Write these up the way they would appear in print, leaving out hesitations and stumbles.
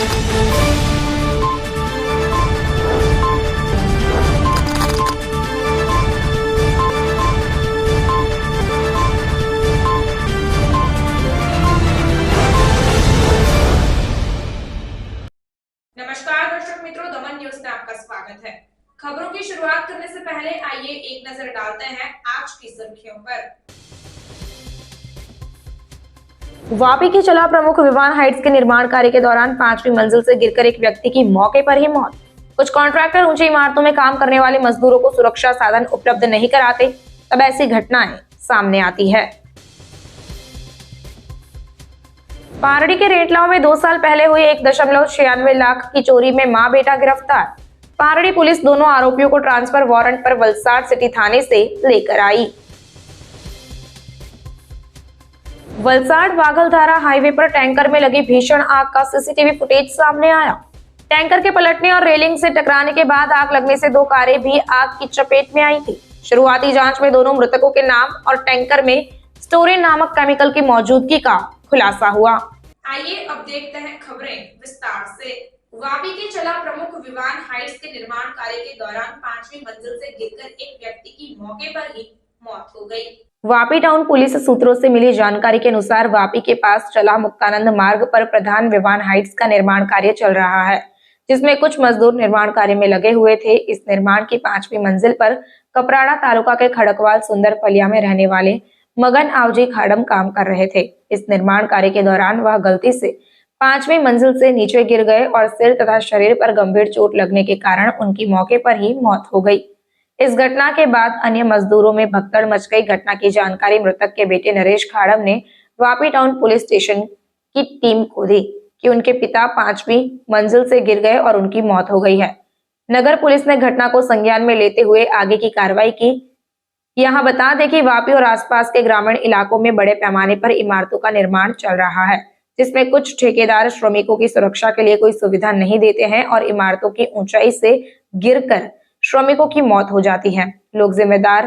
नमस्कार दर्शक मित्रों, दमन न्यूज में आपका स्वागत है। खबरों की शुरुआत करने से पहले आइए एक नजर डालते हैं आज की सुर्खियों पर। वापी की चला प्रमुख विवान हाइट्स के निर्माण कार्य के दौरान 5वीं मंजिल से गिरकर एक व्यक्ति की मौके पर ही मौत। कुछ कॉन्ट्रैक्टर ऊंची इमारतों में काम करने वाले मजदूरों को सुरक्षा साधन उपलब्ध नहीं कराते, तब ऐसी घटनाएं सामने आती है। पारड़ी के रेटलाव में 2 साल पहले हुई 1.96 लाख की चोरी में मां बेटा गिरफ्तार। पारड़ी पुलिस दोनों आरोपियों को ट्रांसफर वारंट पर वलसाड सिटी थाने से लेकर आई। वलसाड वागलधारा हाईवे पर टैंकर में लगी भीषण आग का सीसीटीवी फुटेज सामने आया। टैंकर के पलटने और रेलिंग से टकराने के बाद आग लगने से 2 कारें भी आग की चपेट में आई थी। शुरुआती जांच में दोनों मृतकों के नाम और टैंकर में स्टोरिन नामक केमिकल की मौजूदगी का खुलासा हुआ। आइए अब देखते हैं खबरें विस्तार से। वापी के चला प्रमुख विवान हाइट्स के निर्माण कार्य के दौरान 5वीं मंजिल से गिरकर एक व्यक्ति की मौके पर ही मौत हो गई। वापी टाउन पुलिस सूत्रों से मिली जानकारी के अनुसार वापी के पास चला मुक्तानंद मार्ग पर प्रधान विवान हाइट्स का निर्माण कार्य चल रहा है, जिसमें कुछ मजदूर निर्माण कार्य में लगे हुए थे। इस निर्माण की 5वीं मंजिल पर कपराड़ा तालुका के खड़कवाल सुंदर फलिया में रहने वाले मगन आवजी खाड़म काम कर रहे थे। इस निर्माण कार्य के दौरान वह गलती से 5वीं मंजिल से नीचे गिर गए और सिर तथा शरीर पर गंभीर चोट लगने के कारण उनकी मौके पर ही मौत हो गई। इस घटना के बाद अन्य मजदूरों में भगदड़ मच गई। घटना की जानकारी मृतक के बेटे नरेश खाड़म ने वापी टाउन पुलिस स्टेशन की टीम को दी कि उनके पिता 5वीं मंजिल से गिर गए और उनकी मौत हो गई है। नगर पुलिस ने घटना को संज्ञान में लेते हुए आगे की कार्रवाई की। यहाँ बता दें कि वापी और आसपास के ग्रामीण इलाकों में बड़े पैमाने पर इमारतों का निर्माण चल रहा है, जिसमें कुछ ठेकेदार श्रमिकों की सुरक्षा के लिए कोई सुविधा नहीं देते हैं और इमारतों की ऊंचाई से गिरकर श्रमिकों की मौत हो जाती है। लोग जिम्मेदार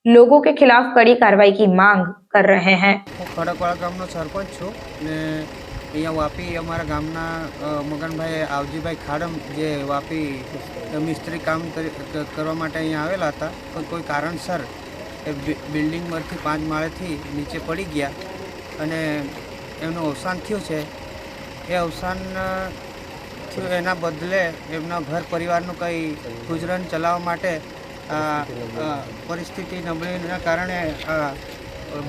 लोगों के खिलाफ कड़ी कार्रवाई की मांग कर रहे हैं। खड़कवाड़ा गामनो सरपंच छूं ने अहींया वापी अमारा गामना मगनभाई आवजीभाई खाड़म जे वापी मिस्त्री काम करवा माटे अहींया आवेला हता, पण कोई कारणसर बिल्डिंग परथी 5 माळेथी नीचे पड़ी गया अने एमनुं अवसान थयुं छे। ए अवसान थयुं एना बदले एमना घर परिवारनुं कई गुजरान चलाववा माटे परिस्थिति नबळीना कारणे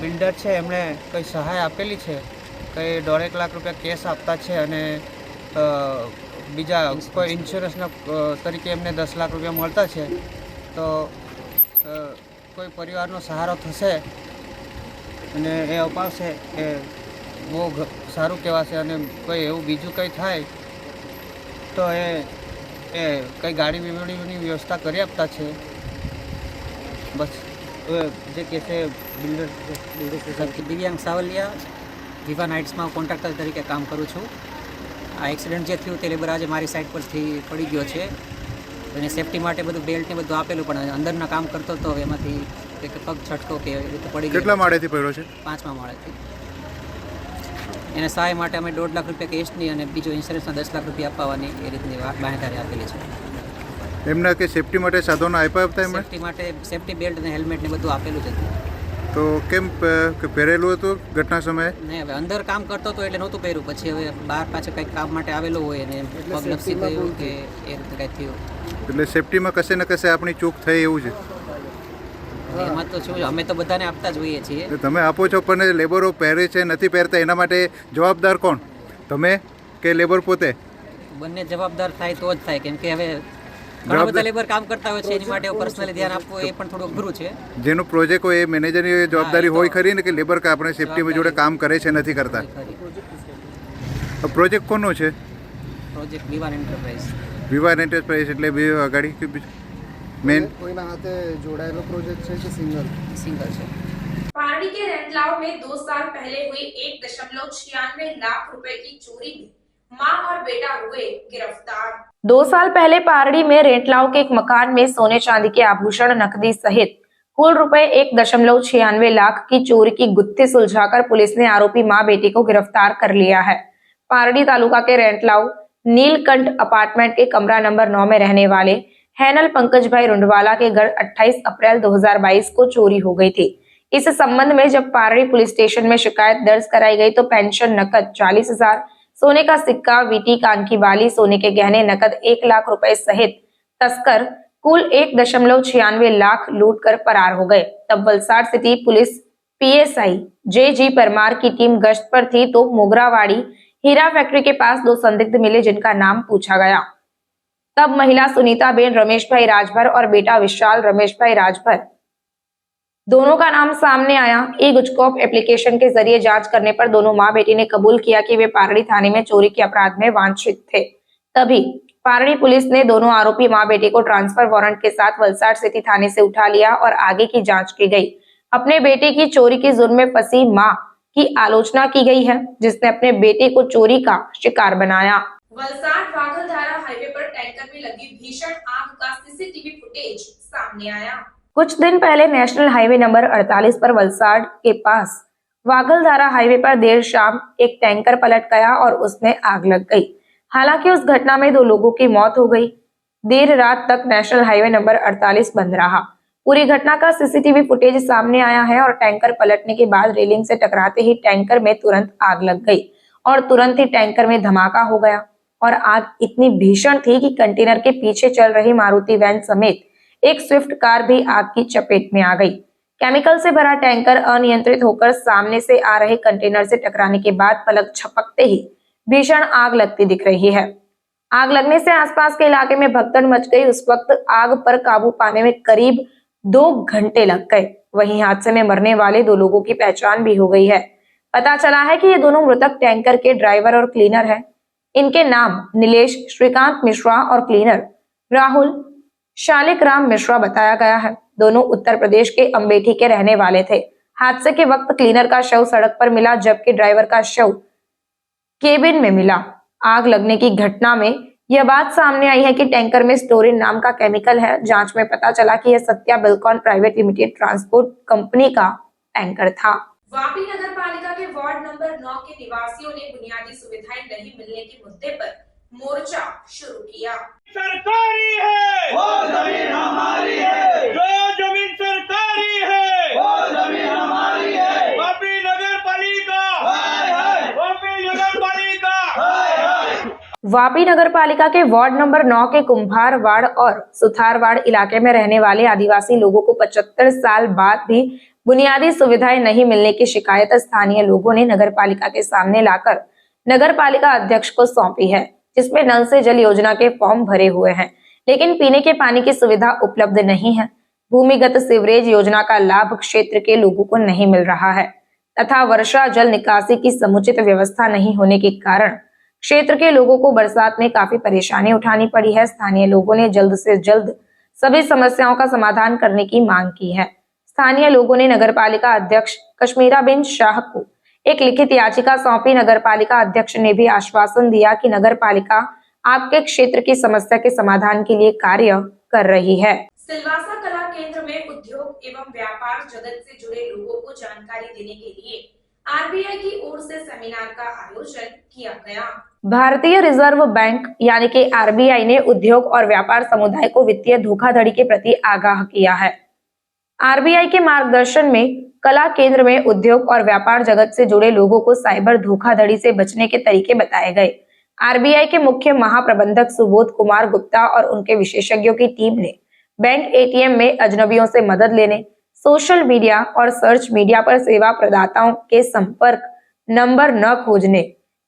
बिल्डर है एमणे कई सहाय आपेली है, कई 1.5 लाख रुपया केस आपता है अने बीजा कोई इन्श्योरन्सना तरीके एमने 10 लाख रुपया मळता है। तो कोई परिवारनो सहारो थशे अने ए अपावशे ए बહુ સારું કહેવાશે અને કોઈ એવું બીજું કંઈ થાય તો એ કંઈ ગાડી વીમણીની વ્યવસ્થા કરી આપતા છે। બસ જે કે છે બિલ્ડર દિવ્યાંગ સાવલિયા વિવાન હાઇટ્સમાં કોન્ટ્રાક્ટર તરીકે કામ કરું છું। આ એક્સિડન્ટ જે થયું તે લેબર આજે મારી સાઇડ પરથી પડી ગયો છે અને સેફટી માટે બધું બેલ્ટ ને બધું આપેલું, પણ અંદરના કામ કરતો હતો એમાંથી પગ છટકો કે એ તો પડી ગયો। કેટલા માળેથી પડ્યો છે? 5મા માળેથી। એને સહાય માટે અમે 1.5 લાખ રૂપિયા કેશની અને બીજો ઇન્સ્યોરન્સના 10 લાખ રૂપિયા આપવાની એ રીતની બાંહેધરી આપેલી છે। એમના કે સેફટી માટે સાધનો આપ્યા હતા એમણે? સેફટી માટે સેફટી બેલ્ટ અને હેલ્મેટ ને બધું આપેલું જ હતું। તો કેમ પહેરેલું હતું ઘટના સમયે? નહીં, હવે અંદર કામ કરતો હતો એટલે નહોતું પહેર્યું, પછી હવે બહાર પાછળ કંઈક કામ માટે આવેલો હોય અને પગ લપસી ગયું કે એ રીતે કંઈ થયું, એટલે સેફટીમાં કશે ને કશે આપણી ચૂક થઈ એવું છે। એમાં તો શું, અમે તો બધાને આપતા જ હોઈએ છીએ। તમે આપો છો પણ લેબરો પહેરે છે નથી પહેરતા, એના માટે જવાબદાર કોણ, તમે કે લેબર પોતે? બંને જવાબદાર થાય તો જ થાય, કેમ કે હવે ઘણા બધા લેબર કામ કરતા હોય છે, એની માટે પર્સનલી ધ્યાન આપવું એ પણ થોડું અઘરું છે। જેનો પ્રોજેક્ટ હોય એ મેનેજરની જવાબદારી હોય ખરી ને, કે લેબર કે આપણે સેફટી જોડે કામ કરે છે નથી કરતા? પ્રોજેક્ટ કોનો છે? Project Vivaan enterprise. Vivaan enterprise એટલે બે અગાડી મેન કોઈના હાથે જોડાયેલો પ્રોજેક્ટ છે કે સિંગલ છે। पारड़ी के रेंटलाव में 2 साल पहले हुई 1.96 लाख रुपए की चोरी में मां और बेटा हुए गिरफ्तार। 2 साल पहले पारड़ी में रेंटलाव के एक मकान में सोने चांदी के आभूषण, नकदी सहित कुल रुपए 1.96 लाख की चोरी की गुत्थी सुलझाकर पुलिस ने आरोपी मां बेटी को गिरफ्तार कर लिया है। पारड़ी तालुका के रेंटलाव नीलकंठ अपार्टमेंट के कमरा नंबर 9 में रहने वाले हैनल पंकज भाई रुंडवाला के घर 28 अप्रैल 2022 को चोरी हो गई थी। इस संबंध में जब पारड़ी पुलिस स्टेशन में शिकायत दर्ज कराई गई तो पेंशन नकद 40,000, सोने का सिक्का, वीटी, कान की बाली, सोने के गहने नकद 1 लाख रुपए सहित तस्कर कुल 1.96 लाख लूट कर फरार हो गए। तब Valsad city police PSI J G. Parmar की टीम गश्त पर थी तो मोगरावाड़ी हीरा फैक्ट्री के पास 2 संदिग्ध मिले जिनका नाम पूछा गया। तब महिला सुनीता बेन रमेश भाई राजभर और बेटा विशाल रमेश भाई राजभर दोनों का नाम सामने आया। गुजकॉप एप्लीकेशन के जरिए जांच करने पर दोनों मां बेटी ने कबूल किया कि वे पारड़ी थाने में चोरी के अपराध में वांछित थे। तभी पारड़ी पुलिस ने दोनों आरोपी मां बेटी को ट्रांसफर वारंट के साथ वलसाड सिटी थाने से उठा लिया और आगे की जांच की गई। अपने बेटे की चोरी की जुर्म में फंसी मां की आलोचना की गई है, जिसने अपने बेटे को चोरी का शिकार बनाया। वलसाड वागलधारा हाईवे पर टैंकर में लगी भीषण आग का सीसीटीवी फुटेज सामने आया। कुछ दिन पहले नेशनल हाईवे नंबर 48 पर वलसाड के पास वागलधारा हाईवे पर देर शाम एक टैंकर पलट गया और उसमें आग लग गई। हालांकि उस घटना में 2 लोगों की मौत हो गई। देर रात तक नेशनल हाईवे नंबर 48 बंद रहा। पूरी घटना का सीसीटीवी फुटेज सामने आया है और टैंकर पलटने के बाद रेलिंग से टकराते ही टैंकर में तुरंत आग लग गई और तुरंत ही टैंकर में धमाका हो गया और आग इतनी भीषण थी कि कंटेनर के पीछे चल रही मारुति वैन समेत एक स्विफ्ट कार भी आग की चपेट में आ गई। केमिकल से भरा टैंकर अनियंत्रित होकर सामने से आ रहे कंटेनर से टकराने के बाद पलक झपकते ही भीषण आग लगती दिख रही है। आग लगने से आसपास के इलाके में भगदड़ मच गई। उस वक्त आग पर काबू पाने में करीब 2 घंटे लग गए। वहीं हादसे में मरने वाले 2 लोगों की पहचान भी हो गई है। पता चला है कि ये दोनों मृतक टैंकर के ड्राइवर और क्लीनर हैं। इनके नाम नीलेश श्रीकांत मिश्रा और क्लीनर राहुल शालिक राम मिश्रा बताया गया है। दोनों उत्तर प्रदेश के अमेठी के रहने वाले थे। हादसे के वक्त क्लीनर का शव सड़क पर मिला जबकि ड्राइवर का शव केबिन में मिला। आग लगने की घटना में यह बात सामने आई है कि टैंकर में स्टोरिन नाम का केमिकल है। जांच में पता चला कि यह Satya Buildcon private limited transport company का टैंकर था। वापी नगर पालिका के वार्ड नंबर 9 के निवासियों ने बुनियादी सुविधाएं नहीं मिलने के मुद्दे पर मोर्चा शुरू किया। सरकारी है वो जमीन हमारी है, जो जमीन सरकारी है वो जमीन हमारी है। वापी नगर पालिका वापी नगर पालिका वापी नगर पालिका के वार्ड नंबर 9 के कुंभारवाड़ और सुथारवाड़ इलाके में रहने वाले आदिवासी लोगों को 75 साल बाद भी बुनियादी सुविधाएं नहीं मिलने की शिकायत स्थानीय लोगों ने नगर पालिका के सामने लाकर नगर पालिका अध्यक्ष को सौंपी है, जिसमें नल से जल योजना के फॉर्म भरे हुए हैं, लेकिन पीने के पानी की सुविधा उपलब्ध नहीं है। भूमिगत सीवरेज योजना का लाभ क्षेत्र के लोगों को नहीं मिल रहा है तथा वर्षा जल निकासी की समुचित व्यवस्था नहीं होने के कारण क्षेत्र के लोगों को बरसात में काफी परेशानी उठानी पड़ी है। स्थानीय लोगों ने जल्द से जल्द सभी समस्याओं का समाधान करने की मांग की है। स्थानीय लोगों ने नगरपालिका अध्यक्ष कश्मीराबेन शाह को एक लिखित याचिका सौंपी। नगरपालिका अध्यक्ष ने भी आश्वासन दिया कि नगरपालिका आपके क्षेत्र की समस्या के समाधान के लिए कार्य कर रही है। सिलवासा कला केंद्र में उद्योग एवं व्यापार जगत से जुड़े लोगों को जानकारी देने के लिए आरबीआई की ओर से सेमिनार का आयोजन किया गया। भारतीय रिजर्व बैंक यानी कि आरबीआई ने उद्योग और व्यापार समुदाय को वित्तीय धोखाधड़ी के प्रति आगाह किया है। आरबीआई के मार्गदर्शन में कला केंद्र में उद्योग और व्यापार जगत से जुड़े लोगों को साइबर धोखाधड़ी से बचने के तरीके बताए गए। आरबीआई के मुख्य महाप्रबंधक सुबोध कुमार गुप्ता और उनके विशेषज्ञों की टीम ने बैंक एटीएम में अजनबियों से मदद लेने, सोशल मीडिया और सर्च मीडिया पर सेवा प्रदाताओं के संपर्क नंबर न खोजने,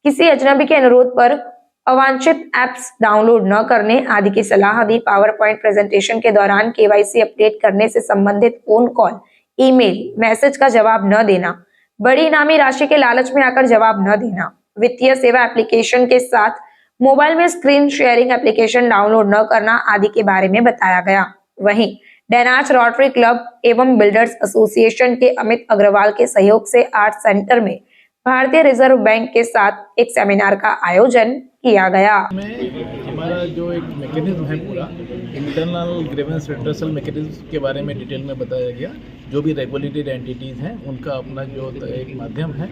किसी अजनबी के अनुरोध पर अवांछित एप्स डाउनलोड न करने आदि की सलाह दी। पावर पॉइंट प्रेजेंटेशन के दौरान केवाईसी अपडेट करने से संबंधित फोन कॉल, ईमेल, मैसेज का जवाब न देना, बड़ी इनामी राशि के लालच में आकर जवाब न देना, वित्तीय सेवा एप्लीकेशन के साथ मोबाइल में स्क्रीन शेयरिंग एप्लीकेशन डाउनलोड न करना आदि के बारे में बताया गया। वहीं डेनाच रोटरी क्लब एवं बिल्डर्स एसोसिएशन के अमित अग्रवाल के सहयोग से आर्ट सेंटर में भारतीय रिजर्व बैंक के साथ एक सेमिनार का आयोजन किया गया। में हमारे हमारा जो एक मैकेनिज्म है पूरा इंटरनल ग्रीवेंस रिड्रेसल मैकेनिज्म के बारे में डिटेल में बताया गया। जो भी रेगुलेटेड एंटिटीज़ हैं उनका अपना जो एक माध्यम है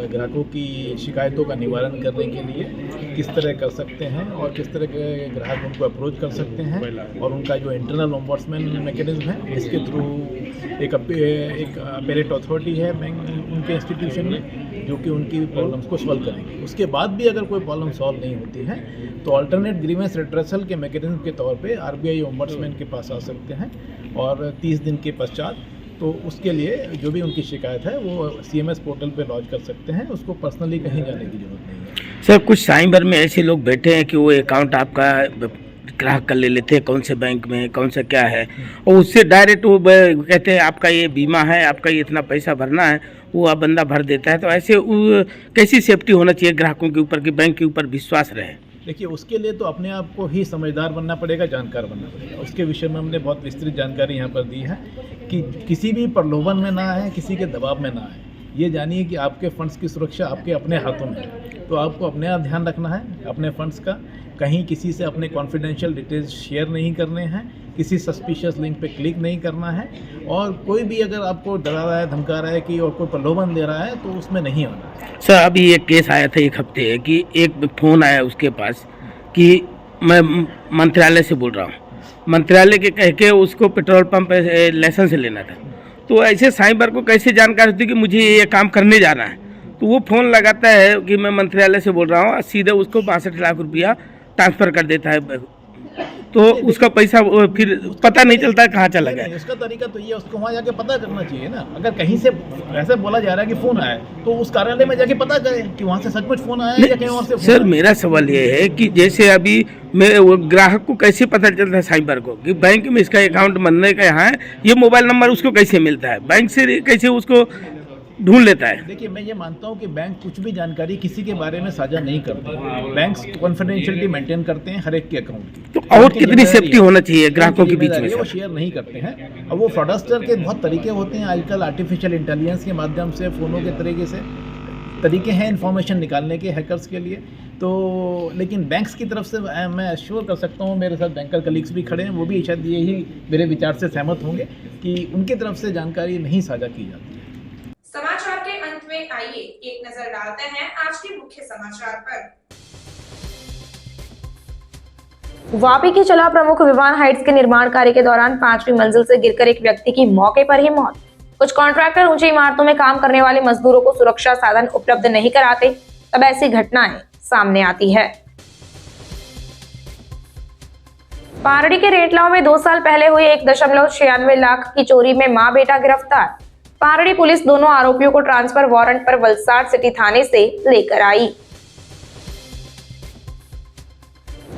ग्राहकों की शिकायतों का निवारण करने के लिए किस तरह कर सकते हैं और किस तरह के ग्राहक उनको अप्रोच कर सकते हैं, और उनका जो इंटरनल ओम्बड्समैन मैकेनिज्म है इसके थ्रू एक अपेलेट अथॉरिटी है उनके इंस्टीट्यूशन में जो कि उनकी प्रॉब्लम्स को सॉल्व करेंगे। उसके बाद भी अगर कोई प्रॉब्लम सॉल्व नहीं होती है तो अल्टरनेट ग्रीवेंस रिड्रेसल के मैकेनिज्म के तौर पे आरबीआई ओम्बड्समैन के पास आ सकते हैं, और 30 दिन के पश्चात तो उसके लिए जो भी उनकी शिकायत है वो सीएमएस पोर्टल पे लॉन्च कर सकते हैं। उसको पर्सनली कहीं जाने की जरूरत नहीं है। सर, कुछ साइबर में ऐसे लोग बैठे हैं कि वो अकाउंट आपका ग्राहक का ले लेते हैं, कौन से बैंक में कौन सा क्या है, और उससे डायरेक्ट वो कहते हैं आपका ये बीमा है, आपका ये इतना पैसा भरना है, वो आप बंदा भर देता है। तो ऐसे कैसी सेफ्टी होना चाहिए ग्राहकों के ऊपर कि बैंक के ऊपर विश्वास रहे? देखिए, उसके लिए तो अपने आप को ही समझदार बनना पड़ेगा, जानकार बनना पड़ेगा। उसके विषय में हमने बहुत विस्तृत जानकारी यहाँ पर दी है कि किसी भी प्रलोभन में ना आए, किसी के दबाव में ना आए। ये जानिए कि आपके फंड्स की सुरक्षा आपके अपने हाथों में है, तो आपको अपने आप ध्यान रखना है अपने फंड्स का। कहीं किसी से अपने कॉन्फिडेंशियल डिटेल्स शेयर नहीं करने हैं, किसी सस्पिशियस लिंक पे क्लिक नहीं करना है, और कोई भी अगर आपको डरा रहा है, धमका रहा है कि और कोई प्रलोभन दे रहा है तो उसमें नहीं होना है। सर, अभी एक केस आया था 1 हफ्ते कि एक फ़ोन आया उसके पास कि मैं मंत्रालय से बोल रहा हूँ, मंत्रालय के कह के उसको पेट्रोल पंप लाइसेंस लेना था। तो ऐसे साइबर को कैसे जानकारी होती कि मुझे ये काम करने जाना है, तो वो फ़ोन लगाता है कि मैं मंत्रालय से बोल रहा हूँ, सीधे उसको 62 लाख रुपया ट्रांसफ़र कर देता है, तो उसका पैसा फिर पता नहीं चलता है कहाँ चला गया। उसका तरीका तो ये, उसको वहाँ जाके पता करना चाहिए ना। अगर कहीं से ऐसे बोला जा रहा है कि फ़ोन आया है तो उस कार्यालय में जाके पता करें कि वहाँ से सचमुच फ़ोन आया है या कहीं और से। सर, मेरा सवाल ये है कि जैसे अभी मैं ग्राहक को कैसे पता चलता है साइबर को कि बैंक में इसका अकाउंट बनने का यहाँ है, ये मोबाइल नंबर उसको कैसे मिलता है, बैंक से कैसे उसको ढूंढ लेता है? देखिए, मैं ये मानता हूँ कि बैंक कुछ भी जानकारी किसी के बारे में साझा नहीं करते। बैंक कॉन्फिडेंशियलिटी मेंटेन करते हैं हर एक के अकाउंट की। तो और कितनी सेफ्टी होना चाहिए ग्राहकों के बीच में? वो शेयर नहीं करते हैं। अब वो फ्रॉडस्टर के बहुत तरीके होते हैं आजकल, आर्टिफिशियल इंटेलिजेंस के माध्यम से, फ़ोनों के तरीके हैं इन्फॉर्मेशन निकालने के हैकर्स के लिए। तो लेकिन बैंक्स की तरफ से मैं एश्योर कर सकता हूँ, मेरे साथ बैंकर कलीग्स भी खड़े हैं, वो भी शायद यही मेरे विचार से सहमत होंगे कि उनकी तरफ से जानकारी नहीं साझा की जाती है। समाचार के अंत में आइए एक नजर डालते हैं आज के मुख्य समाचार पर। वापी की चला प्रमुख विवान हाइट्स के निर्माण कार्य के दौरान 5वीं मंजिल से गिरकर एक व्यक्ति की मौके पर ही मौत। कुछ कॉन्ट्रैक्टर ऊंची इमारतों में काम करने वाले मजदूरों को सुरक्षा साधन उपलब्ध नहीं कराते, तब ऐसी घटनाएं सामने आती है। पारड़ी के रेटलाव में 2 साल पहले हुई 1.96 लाख की चोरी में मां बेटा गिरफ्तार। पारड़ी पुलिस दोनों आरोपियों को ट्रांसफर वारंट पर वलसाड सिटी थाने से लेकर आई।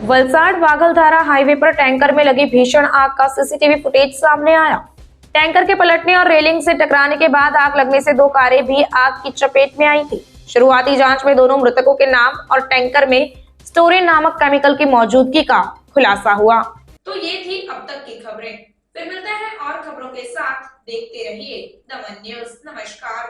वलसाड वागलधारा हाईवे पर टैंकर में लगी भीषण आग का सीसीटीवी फुटेज सामने आया। टैंकर के पलटने और रेलिंग से टकराने के बाद आग लगने से 2 कारें भी आग की चपेट में आई थी। शुरुआती जांच में दोनों मृतकों के नाम और टैंकर में स्टोरिन नामक केमिकल की मौजूदगी का खुलासा हुआ। तो ये थी अब तक की खबरें। फिर मिलते हैं और खबरों के साथ। देखते रहिए दमन न्यूज। नमस्कार।